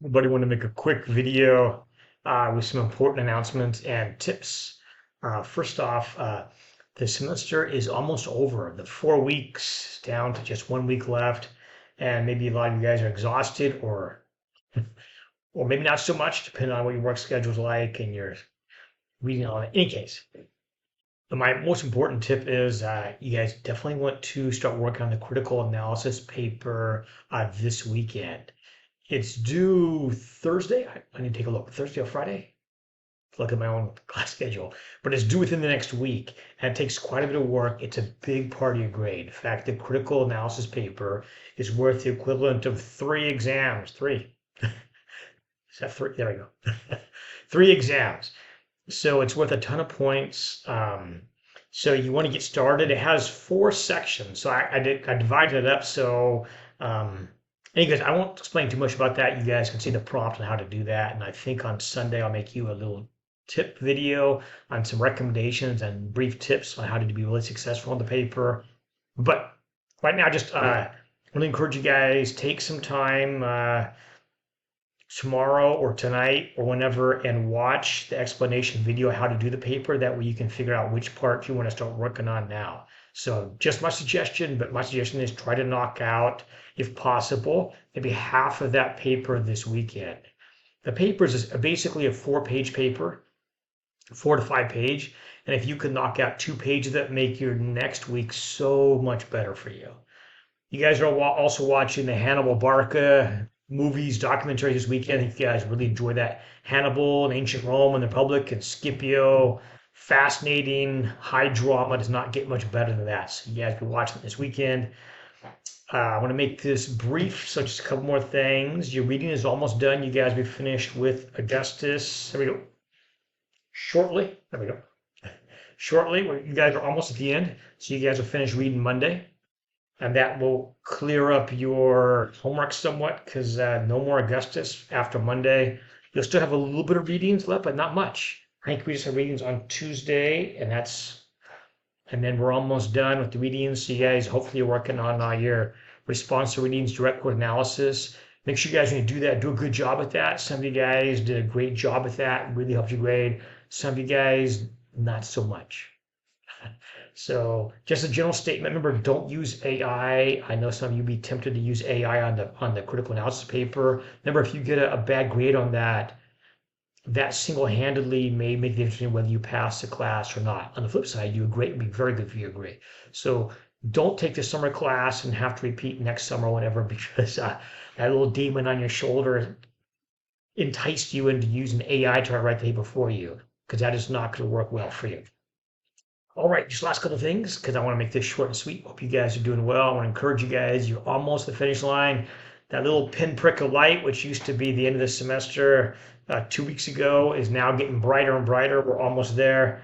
Everybody want to make a quick video with some important announcements and tips. First off, the semester is almost over. The 4 weeks down to just 1 week left, and maybe a lot of you guys are exhausted, or maybe not so much, depending on what your work schedule is like and your reading on it. In any case, my most important tip is you guys definitely want to start working on the critical analysis paper this weekend. It's due Thursday. I need to take a look. Thursday or Friday? Look at my own class schedule. But it's due within the next week, and it takes quite a bit of work. It's a big part of your grade. In fact, the critical analysis paper is worth the equivalent of 3 exams. Three. Is that three? There we go. 3 exams. So it's worth a ton of points. So you want to get started. It has 4 sections. So I divided it up. So anyways, I won't explain too much about that. You guys can see the prompt on how to do that. And I think on Sunday I'll make you a little tip video on some recommendations and brief tips on how to be really successful on the paper. But right now, just really encourage you guys take some time tomorrow or tonight or whenever and watch the explanation video how to do the paper. That way you can figure out which part you want to start working on now. So just my suggestion, but my suggestion is try to knock out, if possible, maybe half of that paper this weekend. The paper is basically a 4-page paper, 4 to 5 page. And if you could knock out 2 pages that make your next week so much better for you. You guys are also watching the Hannibal Barca movies, documentaries this weekend. I think you guys really enjoy that. Hannibal and Ancient Rome and the Republic and Scipio. Fascinating, high drama. Does not get much better than that. So you guys be watching this weekend. I want to make this brief, so just a couple more things. Your reading is almost done. You guys be finished with Augustus. There we go. Shortly. There we go. Shortly. You guys are almost at the end. So you guys will finish reading Monday. And that will clear up your homework somewhat because no more Augustus after Monday. You'll still have a little bit of readings left, but not much. I think we just have readings on Tuesday, and then we're almost done with the readings. So you guys, hopefully, you're working on your responsive readings, direct quote analysis. Make sure you guys, when you do that, do a good job at that. Some of you guys did a great job at that, really helped your grade. Some of you guys, not so much. So just a general statement. Remember, don't use AI. I know some of you be tempted to use AI on the critical analysis paper. Remember, if you get a bad grade on that, that single-handedly may make the difference whether you pass the class or not. On the flip side, you would be very good for your grade. So don't take the summer class and have to repeat next summer or whatever because that little demon on your shoulder enticed you into using AI to write the paper for you because that is not going to work well for you. All right, just last couple of things because I want to make this short and sweet. Hope you guys are doing well. I want to encourage you guys. You're almost at the finish line. That little pinprick of light, which used to be the end of the semester 2 weeks ago, is now getting brighter and brighter. We're almost there.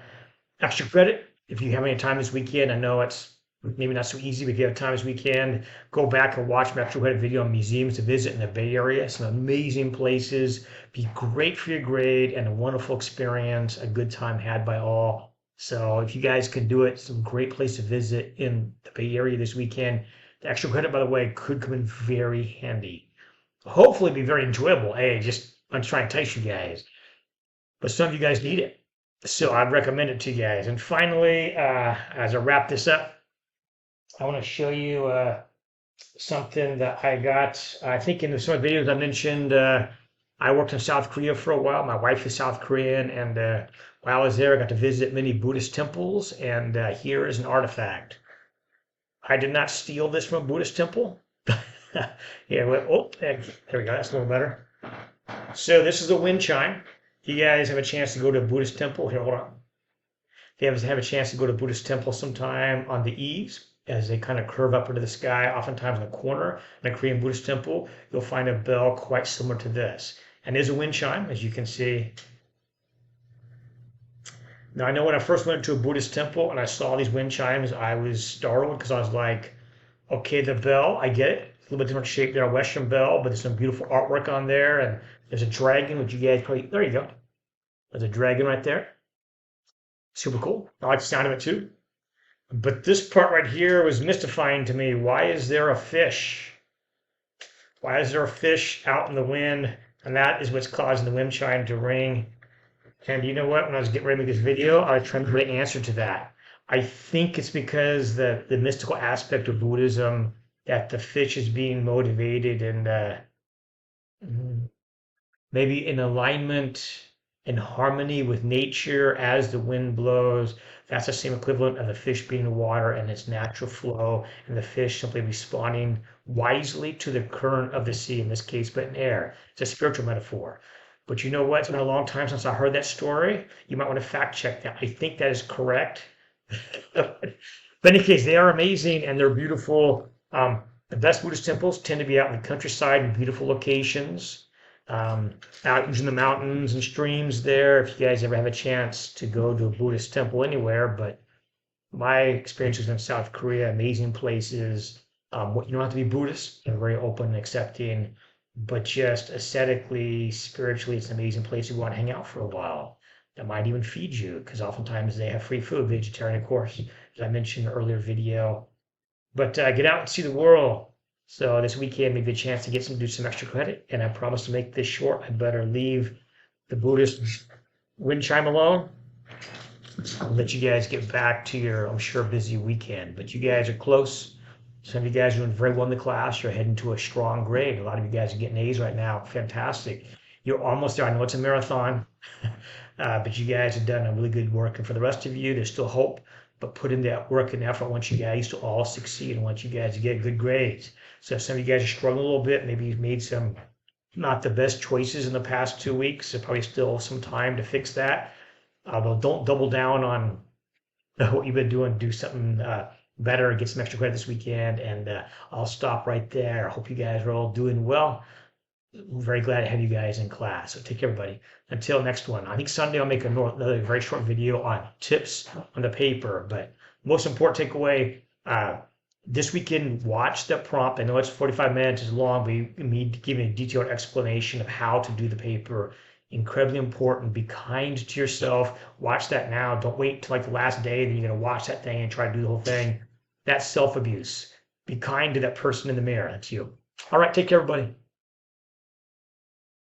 Extra credit if you have any time this weekend. I know it's maybe not so easy, but if you have time this weekend, go back and watch my extra credit video on museums to visit in the Bay Area. Some amazing places. Be great for your grade and a wonderful experience. A good time had by all. So if you guys can do it, some great place to visit in the Bay Area this weekend. The extra credit, by the way, could come in very handy. Hopefully be very enjoyable. Hey, I'm trying to entice you guys. But some of you guys need it. So I'd recommend it to you guys. And finally, as I wrap this up, I want to show you something that I got. I think in some of the videos I mentioned, I worked in South Korea for a while. My wife is South Korean, and while I was there, I got to visit many Buddhist temples, and here is an artifact. I did not steal this from a Buddhist temple. Yeah, there we go. That's a little better. So this is a wind chime. If you guys have a chance to go to a Buddhist temple, here, hold on. If you have a chance to go to a Buddhist temple sometime on the eaves, as they kind of curve up into the sky, oftentimes in a corner in a Korean Buddhist temple, you'll find a bell quite similar to this. And there's a wind chime, as you can see. Now, I know when I first went to a Buddhist temple and I saw these wind chimes, I was startled because I was like, okay, the bell, I get it. It's a little bit different shape than a Western bell, but there's some beautiful artwork on there. And there's a dragon, which you guys probably, there you go. There's a dragon right there. Super cool. I like the sound of it too. But this part right here was mystifying to me. Why is there a fish? Why is there a fish out in the wind? And that is what's causing the wind chime to ring. And you know what? When I was getting ready to make this video, I was trying to get an answer to that. I think it's because the mystical aspect of Buddhism, that the fish is being motivated and maybe in alignment in harmony with nature as the wind blows. That's the same equivalent of the fish being in water and its natural flow, and the fish simply responding wisely to the current of the sea, in this case, but in air. It's a spiritual metaphor. But you know what? It's been a long time since I heard that story. You might want to fact check that. I think that is correct. But in any case, they are amazing and they're beautiful. The best Buddhist temples tend to be out in the countryside in beautiful locations, out in the mountains and streams there. If you guys ever have a chance to go to a Buddhist temple anywhere, but my experiences in South Korea, amazing places. You don't have to be Buddhist, they're very open and accepting, but just aesthetically, spiritually, it's an amazing place you want to hang out for a while. That might even feed you because oftentimes they have free food, vegetarian, of course, as I mentioned in an earlier video. But get out and see the world. So this weekend, maybe a chance to do some extra credit. And I promise to make this short. I better leave the Buddhist wind chime alone. I'll let you guys get back to your, I'm sure, busy weekend. But you guys are close. Some of you guys are doing very well in the class. You're heading to a strong grade. A lot of you guys are getting A's right now. Fantastic. You're almost there. I know it's a marathon, but you guys have done a really good work. And for the rest of you, there's still hope. But put in that work and effort. I want you guys to all succeed. And want you guys to get good grades. So if some of you guys are struggling a little bit, maybe you've made some not the best choices in the past 2 weeks. There's probably still some time to fix that. Although don't double down on what you've been doing. Do something better. Get some extra credit this weekend. And I'll stop right there. I hope you guys are all doing well. I'm very glad to have you guys in class. So take care, everybody. Until next one. I think Sunday I'll make another very short video on tips on the paper. But most important takeaway, this weekend, watch the prompt. I know it's 45 minutes, it's long, but you need to give me a detailed explanation of how to do the paper. Incredibly important. Be kind to yourself. Watch that now. Don't wait till like the last day, then you're going to watch that thing and try to do the whole thing. That's self-abuse. Be kind to that person in the mirror. That's you. All right, take care, everybody.